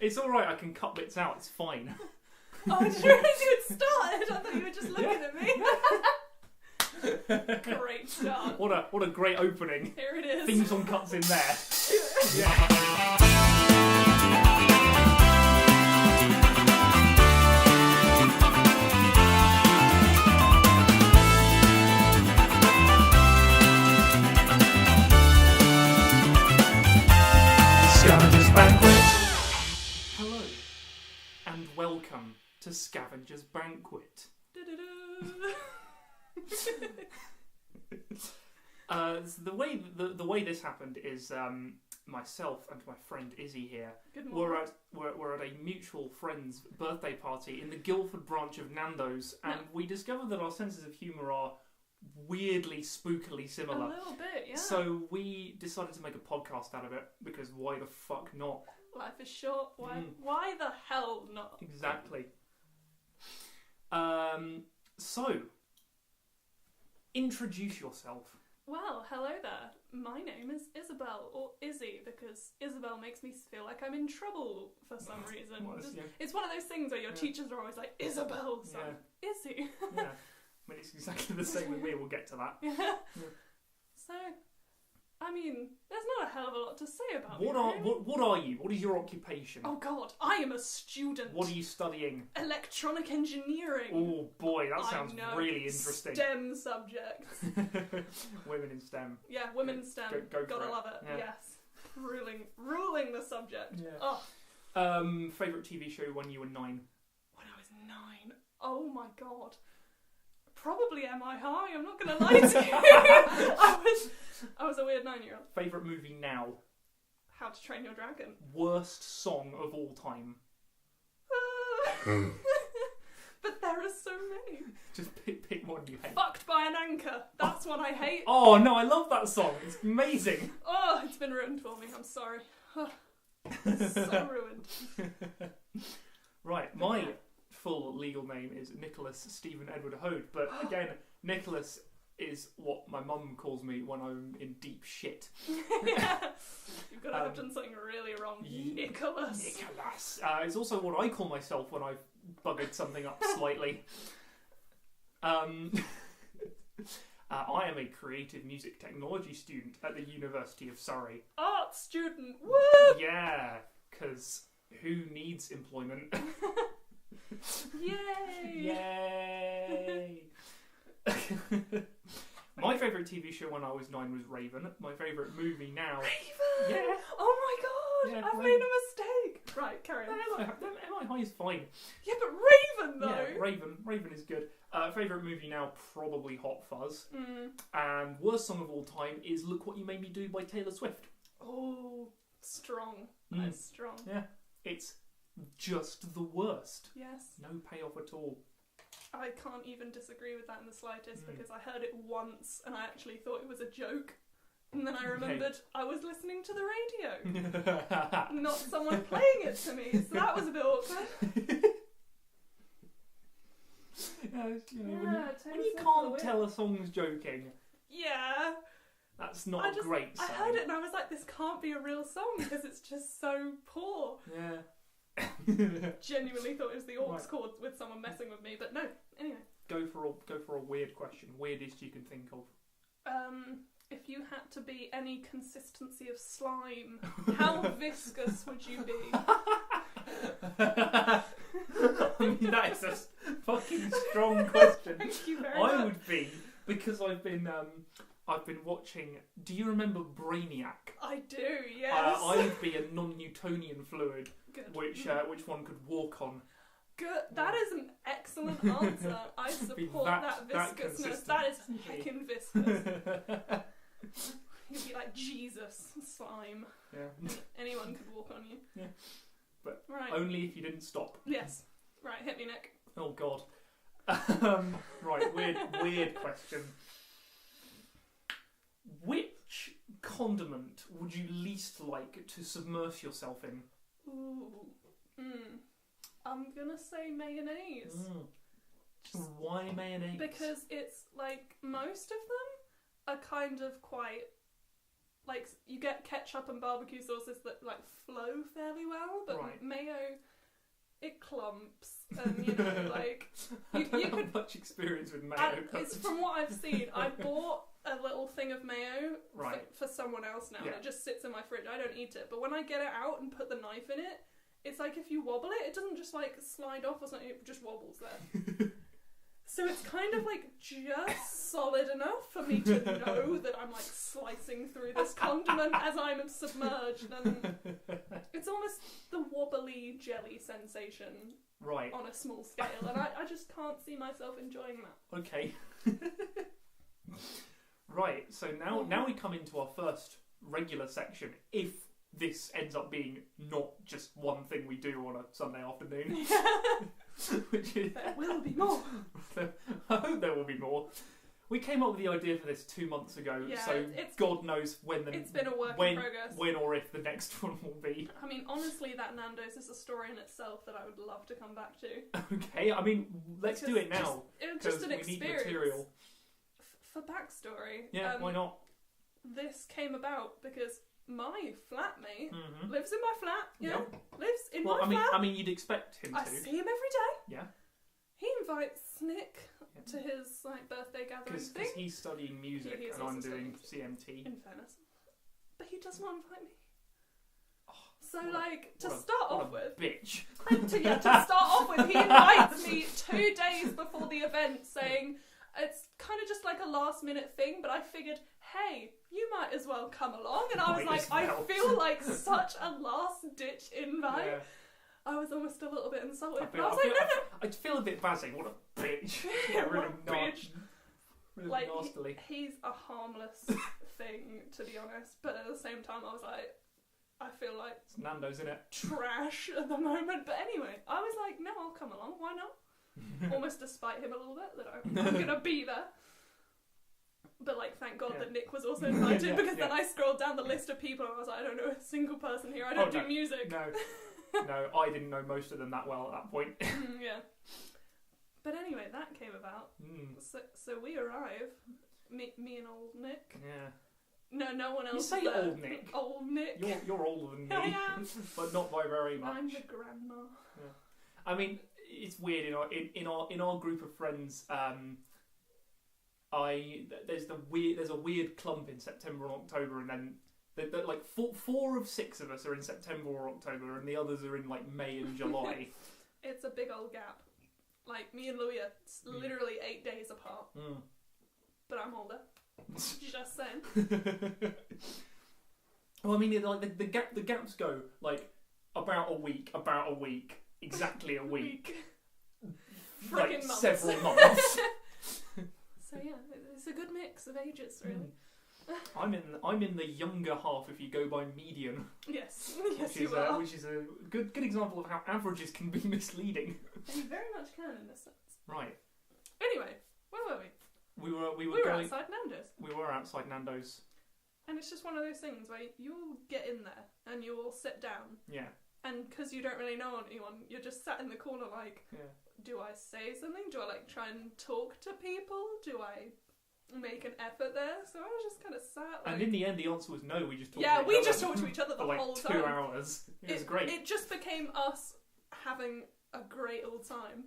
It's alright, I can cut bits out, it's fine. Oh, I didn't realise you had started. I thought you were just looking at me. Great start. What a great opening. Here it is. Theme song cuts in there. Scavenger's Banquet. Hello, and welcome to Scavenger's Banquet. The way this happened is myself and my friend Issy here were at a mutual friend's birthday party in the Guildford branch of Nando's, and we discovered that our senses of humour are weirdly, spookily similar. A little bit, yeah. So we decided to make a podcast out of it, because why the fuck not? Life is short. Why the hell not? Exactly. So, introduce yourself. Well, hello there. My name is Isabel, or Issy, because Isabel makes me feel like I'm in trouble for some reason. Well, it's one of those things where your teachers are always like, Isabel, so Issy. Yeah. I mean, it's exactly the same with me, we'll get to that. Yeah. So, I mean, there's not a hell of a lot to say about me. What are you? What is your occupation? Oh god, I am a student. What are you studying? Electronic engineering. Oh boy, that sounds really interesting. STEM subjects. Women in STEM. Yeah, women in STEM. Go Gotta love it. Yeah. Yes. Ruling the subject. Yeah. Oh. Favourite TV show when you were 9? When I was 9. Oh my god. Probably Am I High? I'm not going to lie to you. I was a weird 9-year-old. Favourite movie now? How to Train Your Dragon. Worst song of all time? But there are so many. Just pick one you hate. Fucked by an Anchor. That's one I hate. Oh no, I love that song. It's amazing. Oh, it's been ruined for me. I'm sorry. So ruined. Right, my full legal name is Nicholas Stephen Edward Hode, but again, Nicholas is what my mum calls me when I'm in deep shit. Yeah. You've got to have done something really wrong. Nicholas. It's also what I call myself when I've buggered something up slightly. I am a creative music technology student at the University of Surrey. Art student. Woo! Yeah, because who needs employment? Yay! Yay! My favourite TV show when I was 9 was Raven. My favourite movie now... Raven! Yeah. Oh my god! Yeah, I've made a mistake! Right, carry on. MI High is fine. Yeah, but Raven though! Yeah, Raven is good. Favourite movie now, probably Hot Fuzz. And worst song of all time is Look What You Made Me Do by Taylor Swift. Oh, strong. That's strong. Yeah, it's just the worst. Yes. No payoff at all. I can't even disagree with that in the slightest because I heard it once and I actually thought it was a joke. And then I remembered I was listening to the radio. Not someone playing it to me, so that was a bit awkward. When you can't tell a song's joking. Yeah. That's not a great sign. I heard it and I was like, this can't be a real song because it's just so poor. Yeah. Genuinely thought it was the aux chord with someone messing with me, but no. Anyway. Go for a weird question. Weirdest you can think of. If you had to be any consistency of slime, how viscous would you be? I mean, that is a fucking strong question. Thank you very much. I would be, because I've been watching. Do you remember Brainiac? I do. Yes. I would be a non-Newtonian fluid, Good. which one could walk on. Good. That is an excellent answer. I support that viscousness. That is heckin' viscous. You'd be like Jesus slime. Yeah. Anyone could walk on you. Yeah. But only if you didn't stop. Yes. Right. Hit me, Nick. Oh God. Right. Weird question. Which condiment would you least like to submerge yourself in? Ooh. I'm gonna say mayonnaise. Why mayonnaise? Because it's like most of them are kind of quite like, you get ketchup and barbecue sauces that, like, flow fairly well, but mayo, it clumps, and, you know, like... I don't have much experience with mayo. It's from what I've seen. I bought a little thing of mayo for someone else now, and it just sits in my fridge. I don't eat it, but when I get it out and put the knife in it, it's like if you wobble it, it doesn't just, like, slide off or something, it just wobbles there. So it's kind of, like, just solid enough for me to know that I'm, like, slicing through this condiment as I'm submerged, and it's almost the wobbly jelly sensation on a small scale, and I just can't see myself enjoying that. Okay. Right, so now we come into our first regular section, if this ends up being not just one thing we do on a Sunday afternoon. Which is... There will be more. I hope there will be more. We came up with the idea for this 2 months ago, so God knows when it's been a work in progress. When or if the next one will be. I mean, honestly, that Nando's is a story in itself that I would love to come back to. Okay, I mean, let's do it now. Just an experience. We need material. For backstory, yeah, why not? This came about because my flatmate lives in my flat. Lives in my flat. I mean, you'd expect him to. I see him every day. Yeah. He invites Nick to his birthday gathering thing. Because he's studying music and I'm doing CMT. In fairness, but he does not invite me. So, to start off with, he invites me 2 days before the event, saying it's kind of just like a last minute thing, but I figured, hey, you might as well come along. And I was like, I feel like such a last ditch invite. Yeah. I was almost a little bit insulted, but I was like, no. I feel a bit bashing. What a bitch. What a bitch. Really like, nastily. He's a harmless thing, to be honest, but at the same time, I was like, I feel like it's Nando's, innit? Trash at the moment. But anyway, I was like, no, I'll come along. Why not? Almost despite him a little bit that I'm gonna be there. But thank God that Nick was also invited because then I scrolled down the list of people and I was like, I don't know a single person here. I don't do music. No, I didn't know most of them that well at that point. Yeah. But anyway, that came about. So we arrive, me and old Nick. Yeah. No one else. You say there. Old Nick. Old Nick. You're older than me. I am. But not by very much. I'm the grandma. Yeah. I mean, it's weird in our group of friends. There's a weird clump in September and October, and then four of 6 of us are in September or October, and the others are in May and July. It's a big old gap. Me and Louis are literally 8 days apart. But I'm older. Just saying. Well, I mean, the gaps go about a week, exactly a week. Frickin' months. Several months. So yeah, it's a good mix of ages, really. I'm in the younger half if you go by median. Yes, you are. Which is a good example of how averages can be misleading. You very much can in this sense. Right. Anyway, where were we? We were outside Nando's. We were outside Nando's. And it's just one of those things where you'll get in there and you'll sit down. Yeah. And because you don't really know anyone, you're just sat in the corner do I say something? Do I try and talk to people? Do I make an effort there? So I was just kind of sat. And in the end, the answer was no. We just talked. Yeah, we just talked to each other the for whole time. 2 hours. It was great. It just became us having a great old time.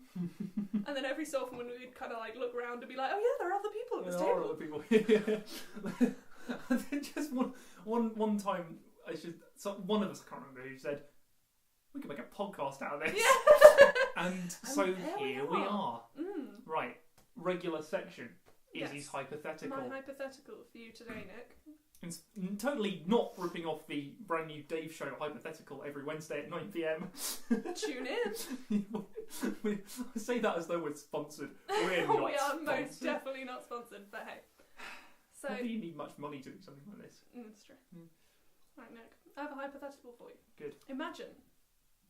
And then every so often when we'd kind of look around and be like, oh yeah, there are other people at this table. There are other people. Just one time, one of us, I can't remember who, said, we can make a podcast out of this. Yeah. And so here we are. Right, regular section. Izzy's hypothetical. My hypothetical for you today, Nick. It's totally not ripping off the brand new Dave Show hypothetical every Wednesday at 9 PM. Tune in. I say that as though we're sponsored. We're not We are sponsored. most definitely not sponsored, but hey. So, not that you need much money to do something like this. That's true. Right, Nick. I have a hypothetical for you. Good. Imagine,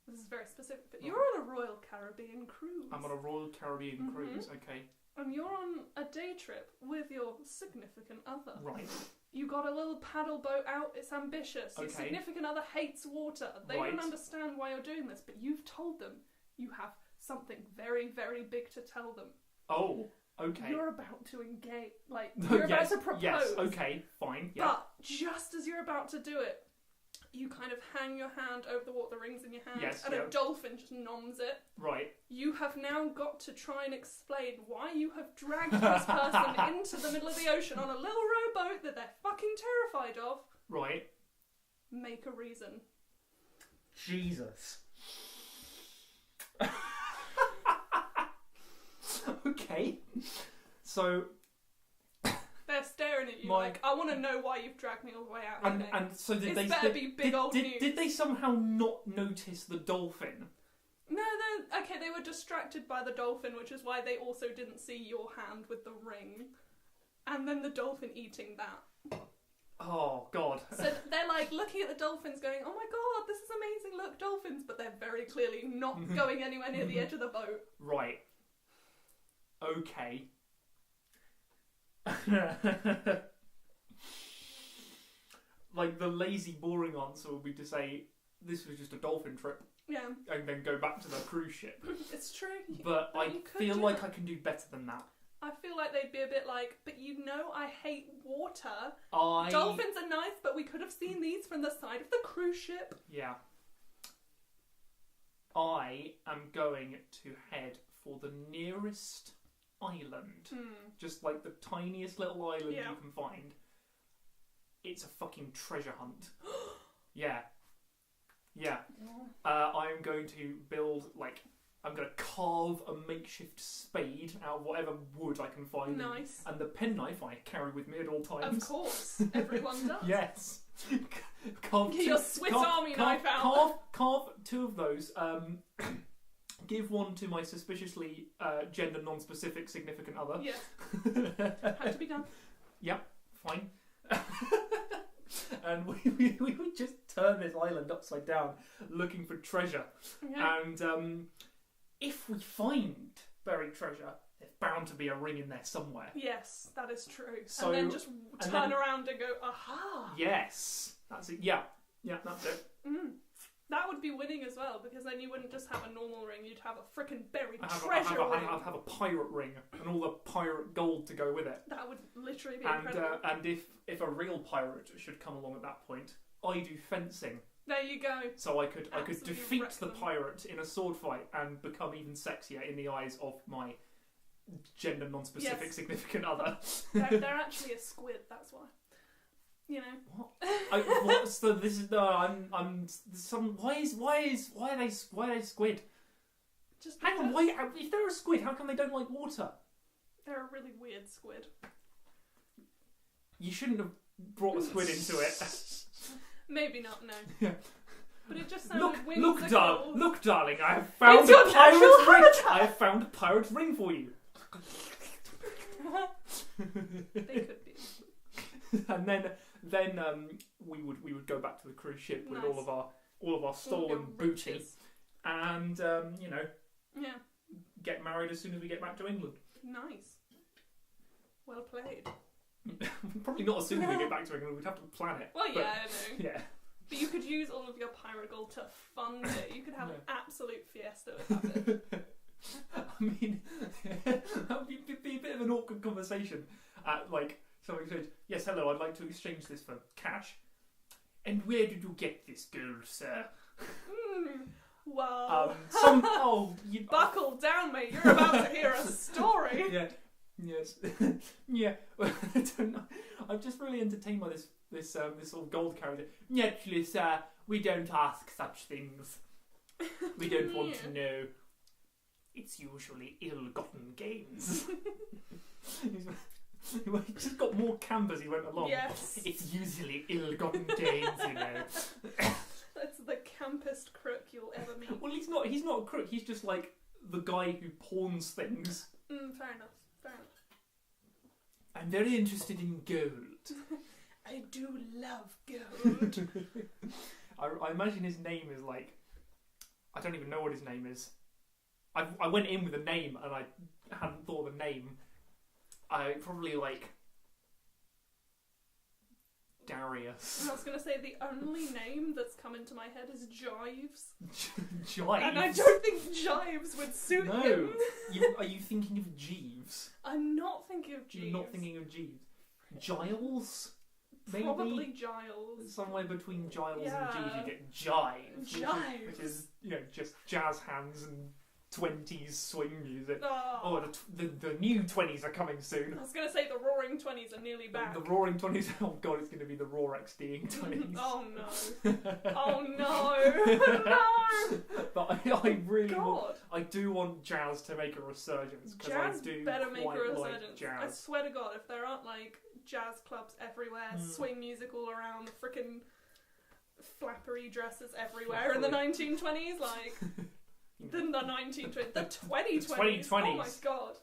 this is very specific, but you're on a Royal Caribbean cruise. I'm on a Royal Caribbean cruise, okay. And you're on a day trip with your significant other. Right. You got a little paddle boat out, it's ambitious. Your significant other hates water. They don't understand why you're doing this, but you've told them you have something very, very big to tell them. Oh. Okay. You're about to engage, like, you're about to propose. Yes, okay, fine. Yeah. But just as you're about to do it, you kind of hang your hand over the water, the ring's in your hand, and a dolphin just noms it. Right. You have now got to try and explain why you have dragged this person into the middle of the ocean on a little rowboat that they're fucking terrified of. Right. Make a reason. Jesus. Okay. So... They're staring at you like, I want to know why you've dragged me all the way out here. And so did It's better be big old news. Did they somehow not notice the dolphin? No, they were distracted by the dolphin, which is why they also didn't see your hand with the ring. And then the dolphin eating that. Oh, God. So they're like looking at the dolphins going, oh my God, this is amazing, look, dolphins. But they're very clearly not going anywhere near the edge of the boat. Right. Okay. Like, the lazy, boring answer would be to say, this was just a dolphin trip. Yeah. And then go back to the cruise ship. It's true. But I feel like I can do better than that. I feel like they'd be a bit like, but you know I hate water. Dolphins are nice, but we could have seen these from the side of the cruise ship. Yeah. I am going to head for the nearest island. Just like the tiniest little island you can find. It's a fucking treasure hunt. Yeah. I'm going to build, like, I'm going to carve a makeshift spade out of whatever wood I can find. Nice. And the penknife I carry with me at all times. Of course. Everyone does. Yes. Get your Swiss Army knife out. Carve two of those. Give one to my suspiciously gender non-specific significant other. Yeah. Had to be done. Yep. Fine. And we would just turn this island upside down looking for treasure. Yeah. And if we find buried treasure, there's bound to be a ring in there somewhere. Yes, that is true. So, and then just turn around and go, aha! Yes. That's it. Yeah, that's it. That would be winning as well, because then you wouldn't just have a normal ring, you'd have a frickin' buried treasure ring. I'd have a pirate ring and all the pirate gold to go with it. That would literally be incredible. And if a real pirate should come along at that point, I do fencing. There you go. So I could defeat the them. pirate in a sword fight and become even sexier in the eyes of my gender non-specific significant other. They're actually a squid, that's why. You know what? This is I'm some. Why are they squid? Just hang on. Why if they're a squid, how come they don't like water? They're a really weird squid. You shouldn't have brought a squid into it. Maybe not. No. Yeah. But it just sounded Look, darling. I have found a pirate's ring. I have found a pirate's ring for you. They could be. And then we would go back to the cruise ship with all of our stolen booty, and get married as soon as we get back to England. Nice. Well played. Probably not as soon as we get back to England. We'd have to plan it. Well, yeah, I know. Yeah. But you could use all of your pirate gold to fund it. You could have an absolute fiesta with it. I mean, that would be a bit of an awkward conversation. Somebody said, "Yes, hello, I'd like to exchange this for cash." "And where did you get this gold, sir?" Well, buckle down, mate. You're about to hear a story. Yeah. Yes. Yeah. Well, I don't know. I'm just really entertained by this sort of gold character. "Naturally, sir, we don't ask such things. We don't want to know. It's usually ill-gotten gains." He just got more camp as he went along. Yes. "It's usually ill-gotten gains, you know." That's the campest crook you'll ever meet. Well, he's not a crook. He's just like the guy who pawns things. Fair enough. "I'm very interested in gold." I do love gold. I imagine his name is like... I don't even know what his name is. I went in with a name and I hadn't thought of a name. I probably like Darius. And I was going to say the only name that's come into my head is Jives. Jives? And I don't think Jives would suit him. Are you thinking of Jeeves? I'm not thinking of Jeeves. You're not thinking of Jeeves. Giles? Maybe? Probably Giles. Somewhere between Giles Yeah. and Jeeves you get Jive. Jives. Which is, just jazz hands and 20s swing music. Oh, The new 20s are coming soon. I was going to say the Roaring 20s are nearly back. The Roaring 20s, oh god, it's going to be the Raw XDing 20s. Oh no. Oh no. No. But I really God. I do want jazz to make a resurgence. Jazz I do better make a quite resurgence. like jazz. I swear to God, if there aren't like jazz clubs everywhere, swing music all around, frickin' flappery dresses everywhere in the 1920s, like the 1920s, the 2020s. 2020s. Oh my God.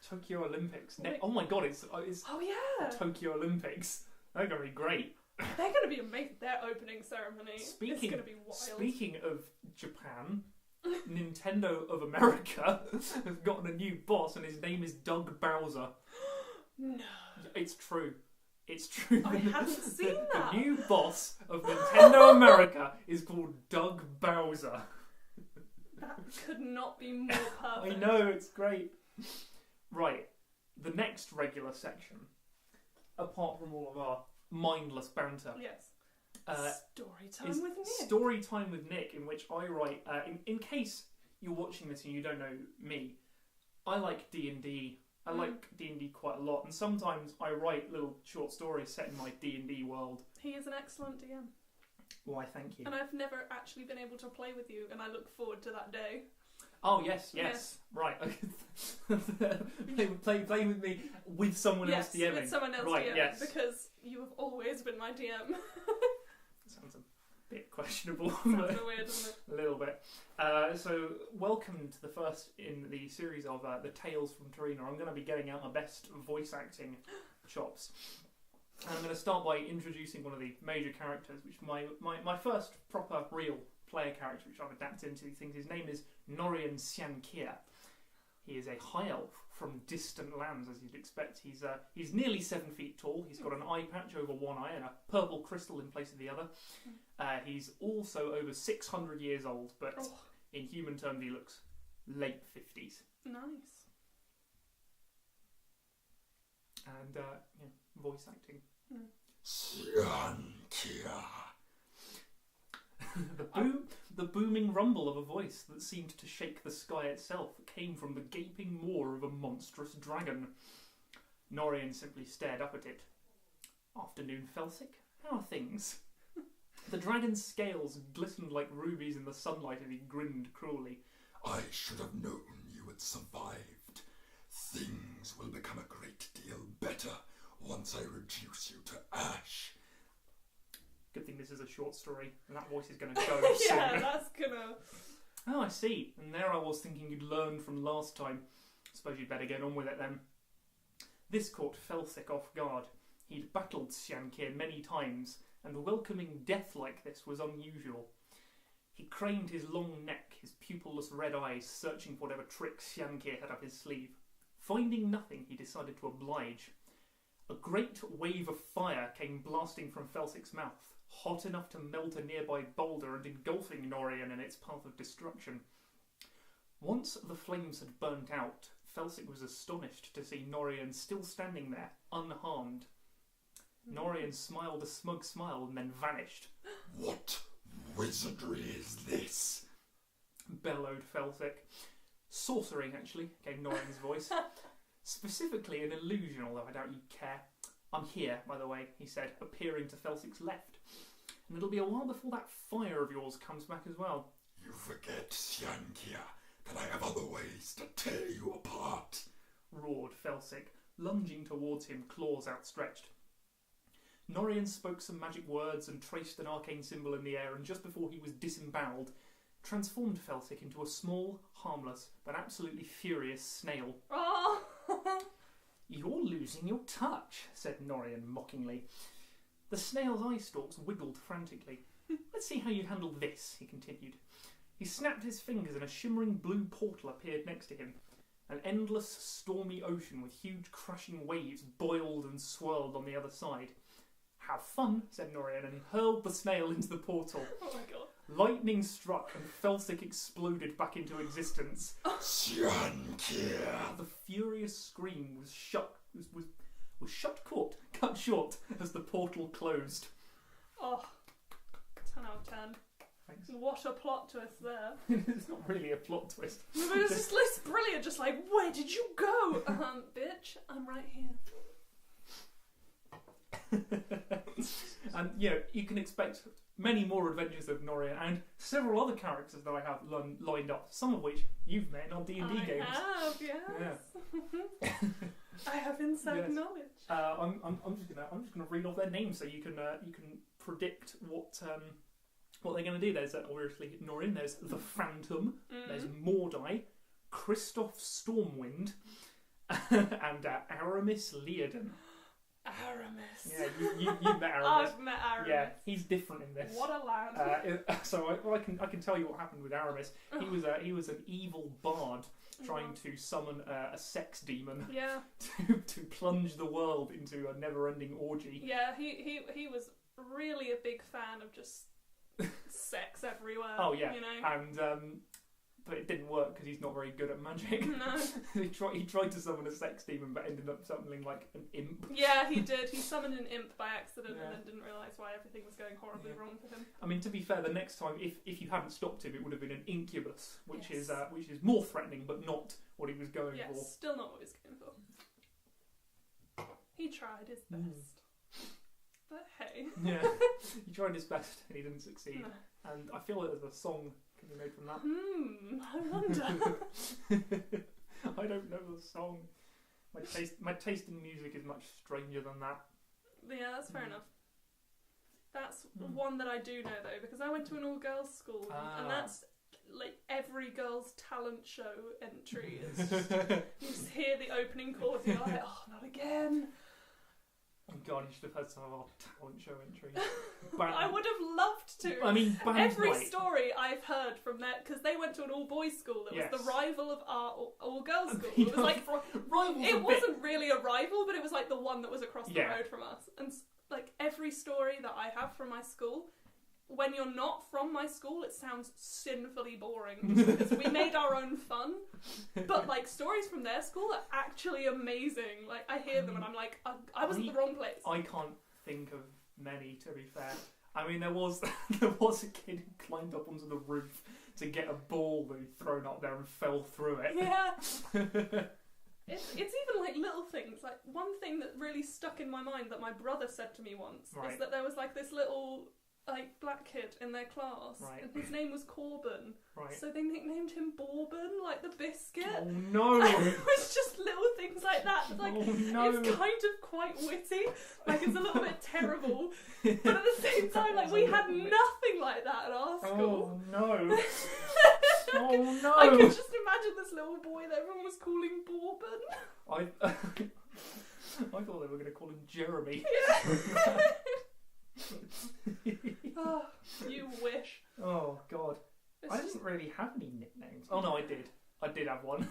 Tokyo Olympics. Oh my god, it's Oh yeah. Tokyo Olympics. They're going to be great. They're going to be amazing. Their opening ceremony is going to be wild. Speaking of Japan, Nintendo of America has gotten a new boss, and his name is Doug Bowser. No. It's true. It's true. I hadn't seen that. The new boss of Nintendo America is called Doug Bowser. That could not be more perfect. I know, it's great. Right, the next regular section, apart from all of our mindless banter. Yes. Story time is with Nick. Story time with Nick, in which I write. In case you're watching this and you don't know me, I like D&D. I like D&D quite a lot, and sometimes I write little short stories set in my D&D world. He is an excellent DM. Why, thank you. And I've never actually been able to play with you, and I look forward to that day. Oh yes. Right. play with me with someone else DMing. With someone else right, DMing, yes. because you have always been my DM. Sounds a bit questionable. Sounds a bit weird, doesn't it? A little bit. So, welcome to the first in the series of the Tales from Torino. I'm going to be getting out my best voice acting chops. And I'm going to start by introducing one of the major characters, which my first proper real player character, which I've adapted into these things. His name is Norian Siankia. He is a high elf from distant lands, as you'd expect. He's nearly 7 feet tall. He's got an eye patch over one eye and a purple crystal in place of the other. He's also over 600 years old, but in human terms he looks late 50s. Nice. And voice acting. Siankia. The booming rumble of a voice that seemed to shake the sky itself came from the gaping maw of a monstrous dragon. Norian simply stared up at it. "Afternoon, Felsic. How are things?" The dragon's scales glistened like rubies in the sunlight and he grinned cruelly. I should have known you had survived. Things will become a great deal better once I reduce you to ash. Good thing this is a short story, and that voice is going to go soon. Yeah, that's gonna... Oh, I see. And there I was thinking you'd learned from last time. Suppose you'd better get on with it then. This caught Felsic off guard. He'd battled Siankir many times, and welcoming death like this was unusual. He craned his long neck, his pupilless red eyes searching for whatever trick Siankir had up his sleeve. Finding nothing, he decided to oblige. A great wave of fire came blasting from Felsic's mouth, hot enough to melt a nearby boulder and engulfing Norian in its path of destruction. Once the flames had burnt out, Felsic was astonished to see Norian still standing there, unharmed. Norian smiled a smug smile and then vanished. What wizardry is this? Bellowed Felsic. Sorcery, actually, came Norian's voice. Specifically an illusion, although I doubt you'd care. I'm here, by the way, he said, appearing to Felsic's left. And it'll be a while before that fire of yours comes back as well. You forget, Siankia, that I have other ways to tear you apart, roared Felsic, lunging towards him, claws outstretched. Norian spoke some magic words and traced an arcane symbol in the air, and just before he was disemboweled, transformed Felsic into a small, harmless, but absolutely furious snail. Oh! You're losing your touch, said Norian mockingly. The snail's eye stalks wiggled frantically. Let's see how you handle this, he continued. He snapped his fingers and a shimmering blue portal appeared next to him. An endless, stormy ocean with huge crashing waves boiled and swirled on the other side. Have fun, said Norian, and hurled the snail into the portal. Oh my god. Lightning struck and Felsic exploded back into existence. The furious scream was cut short as the portal closed. Oh, 10 out of 10. Thanks. What a plot twist there. It's not really a plot twist. No, but it's just brilliant, just like, where did you go? Bitch, I'm right here. And you can expect many more adventures of Norian and several other characters that I have lined up, some of which you've met in our D&D games. I have, yes. Yeah. I have inside knowledge. I'm just gonna read off their names so you can predict what they're gonna do. There's obviously Norian. There's the Phantom. There's Mordai, Christoph Stormwind, and Aramis Leoden. Aramis. Yeah, you met Aramis. I've met Aramis. Yeah, he's different in this. What a lad. So I can tell you what happened with Aramis. He was an evil bard trying to summon a sex demon. Yeah. To plunge the world into a never-ending orgy. Yeah, he was really a big fan of just sex everywhere. Oh yeah, you know? And but it didn't work because he's not very good at magic. No. he tried to summon a sex demon, but ended up summoning like an imp. Yeah, he did. He summoned an imp by accident and then didn't realise why everything was going horribly wrong for him. I mean, to be fair, the next time, if you hadn't stopped him, it would have been an incubus, which is more threatening, but not what he was going for. Yes, still not what he was going for. He tried his best. But hey. Yeah, he tried his best and he didn't succeed. No. And I feel like there's a song can be made from that. I wonder. I don't know the song. My taste in music is much stranger than that. Yeah, that's fair enough. That's one that I do know though, because I went to an all-girls school, and that's like every girl's talent show entry. Is just, you just hear the opening chords, and you're like, oh, not again. Oh God, you should have heard some of our talent show entries. I would have loved to. I mean, every story I've heard from that, because they went to an all-boys school that was the rival of our all-girls school. It was like it wasn't really a rival, but it was like the one that was across the road from us. And like every story that I have from my school, when you're not from my school, it sounds sinfully boring because we made our own fun. But like stories from their school are actually amazing. Like I hear them and I'm like, I was in the wrong place. I can't think of many, to be fair. I mean, there was a kid who climbed up onto the roof to get a ball that he'd thrown up there and fell through it. Yeah. It's even like little things. Like one thing that really stuck in my mind that my brother said to me once is that there was like this little like black kid in their class, and his name was Corbin. So they nicknamed him Bourbon, like the biscuit. Oh no! And it was just little things like that. Like it's kind of quite witty. Like it's a little bit terrible, but at the same time, like we had nothing like that at our school. Oh no! Oh no! I could just imagine this little boy that everyone was calling Bourbon. I thought they were going to call him Jeremy. Yeah. Oh, you wish. Oh God, I didn't really have any nicknames. Oh no, I did. I did have one.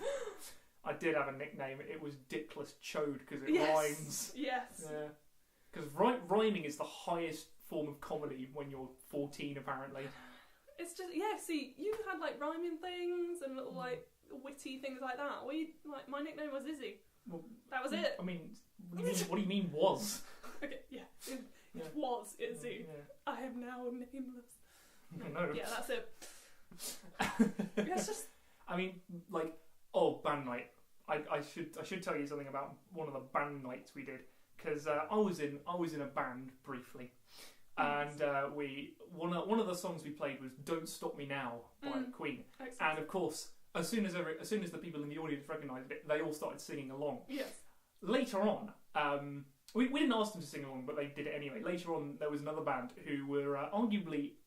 I did have a nickname. It was Dickless Chode because it rhymes. Yes. Yeah. Because rhyming is the highest form of comedy when you're 14, apparently. It's just see, you had like rhyming things and little like witty things like that. Like my nickname was Issy. Well, that was it. I mean, what do you mean was? Okay, It was Issy. Yeah. I am now nameless. No. Yeah, that's it. It's just. I mean, like, band night. I should tell you something about one of the band nights we did because I was in a band briefly, and one of the songs we played was "Don't Stop Me Now" by Queen. Excellent. And of course, as soon as the people in the audience recognised it, they all started singing along. Yes. Later on, we didn't ask them to sing along, but they did it anyway. Later on, there was another band who were arguably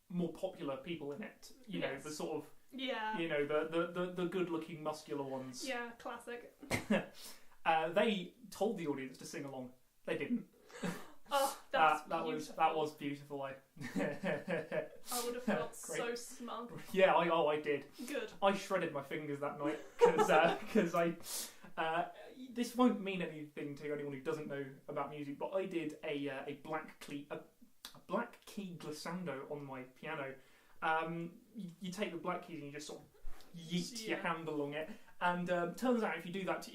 more popular people in it. You know, the sort of the good-looking, muscular ones. Yeah, classic. They told the audience to sing along. They didn't. Oh, that was beautiful. I would have felt so smug. Yeah, I did. Good. I shredded my fingers that night because this won't mean anything to anyone who doesn't know about music, but I did a black key glissando on my piano. You take the black keys and you just sort of yeet your hand along it, and turns out if you do that,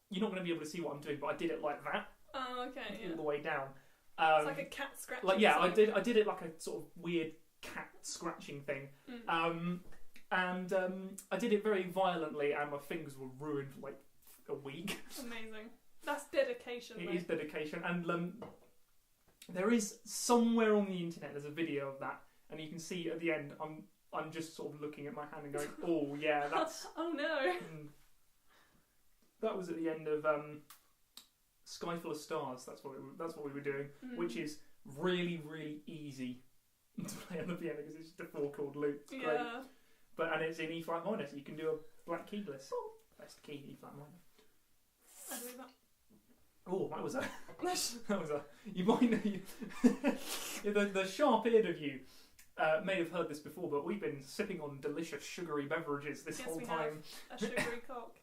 you're not going to be able to see what I'm doing, but I did it like that. Oh, okay, yeah. All the way down. It's like a cat scratching. Like I did it like a sort of weird cat scratching thing. And I did it very violently, and my fingers were ruined for like a week. Amazing. That's dedication. It is dedication, and there is somewhere on the internet there's a video of that, and you can see at the end I'm just sort of looking at my hand and going, oh yeah, that's. Oh no. That was at the end of Sky Full of Stars. That's what we were doing, which is really, really easy to play on the piano because it's just a 4-chord loop. It's great. And it's in E flat minor, so you can do a black key bliss. Best key, E flat minor. I believe that. Oh, that was a. You might know. The sharp-eared of you may have heard this before, but we've been sipping on delicious sugary beverages this whole time. Yes, we have. A sugary cock.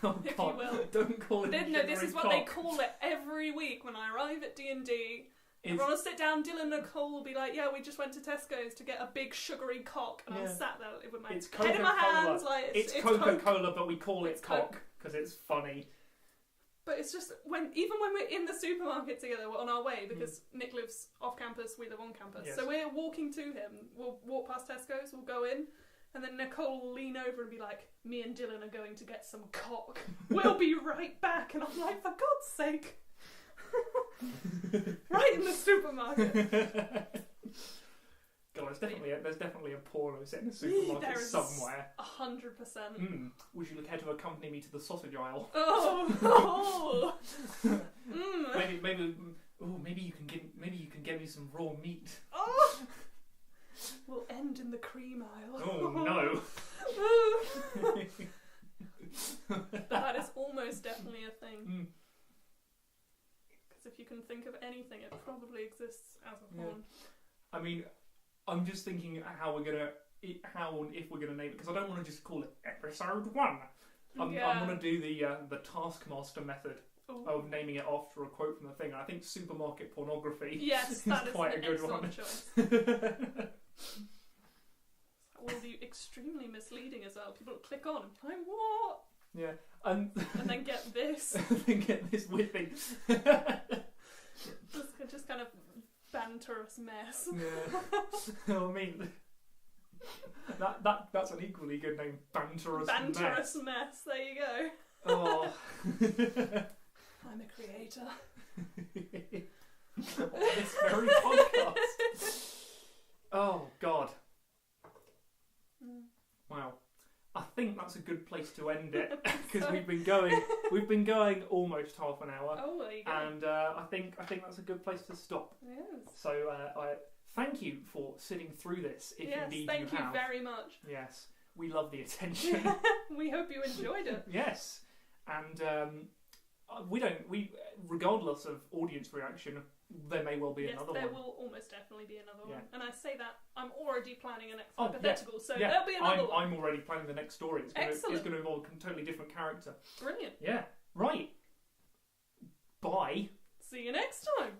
Oh, if God. you will. Don't call it. No, this is what they call it every week when I arrive at D&D. Everyone will sit down. Dylan and Nicole will be like, "Yeah, we just went to Tesco's to get a big sugary cock," and I'm sat there with my head in my hands, like it's Coca-Cola, but we call it cock because it's funny. But it's just even when we're in the supermarket together, we're on our way because Nick lives off campus, we live on campus. Yes. So we're walking to him. We'll walk past Tesco's, we'll go in, and then Nicole will lean over and be like, "Me and Dylan are going to get some cock. We'll be right back." And I'm like, "For God's sake." Right in the supermarket. God, there's definitely a porno set in a supermarket somewhere. 100%. Would you care to accompany me to the sausage aisle? Oh. Maybe you can get me some raw meat. Oh. We'll end in the cream aisle. Oh no. That is almost definitely a thing. If you can think of anything, it probably exists as a porn. I mean, I'm just thinking if we're gonna name it, because I don't want to just call it episode 1. I'm gonna do the Taskmaster method of naming it after a quote from the thing. And I think supermarket pornography. Yes, that is quite a good one. Choice. That will be extremely misleading as well. People click on and be like, what? Yeah. And then get this. Then get this weird thing. Just kind of banterous mess. Yeah. I mean, that's an equally good name, banterous mess. Banterous mess. There you go. Oh. I'm a creator. This very podcast. Oh God. Wow. I think that's a good place to end it because we've been going almost half an hour. Oh, there you go. And I think that's a good place to stop. Yes. So I thank you for sitting through this. If indeed thank you you have. very much. Yes, we love the attention. We hope you enjoyed it. Yes, and we regardless of audience reaction, there may well be another one. Yes, there will almost definitely be another one. And I say that I'm already planning a next hypothetical, so there'll be another one. I'm already planning the next story. It's going to involve a totally different character. Brilliant. Yeah. Right. Bye. See you next time.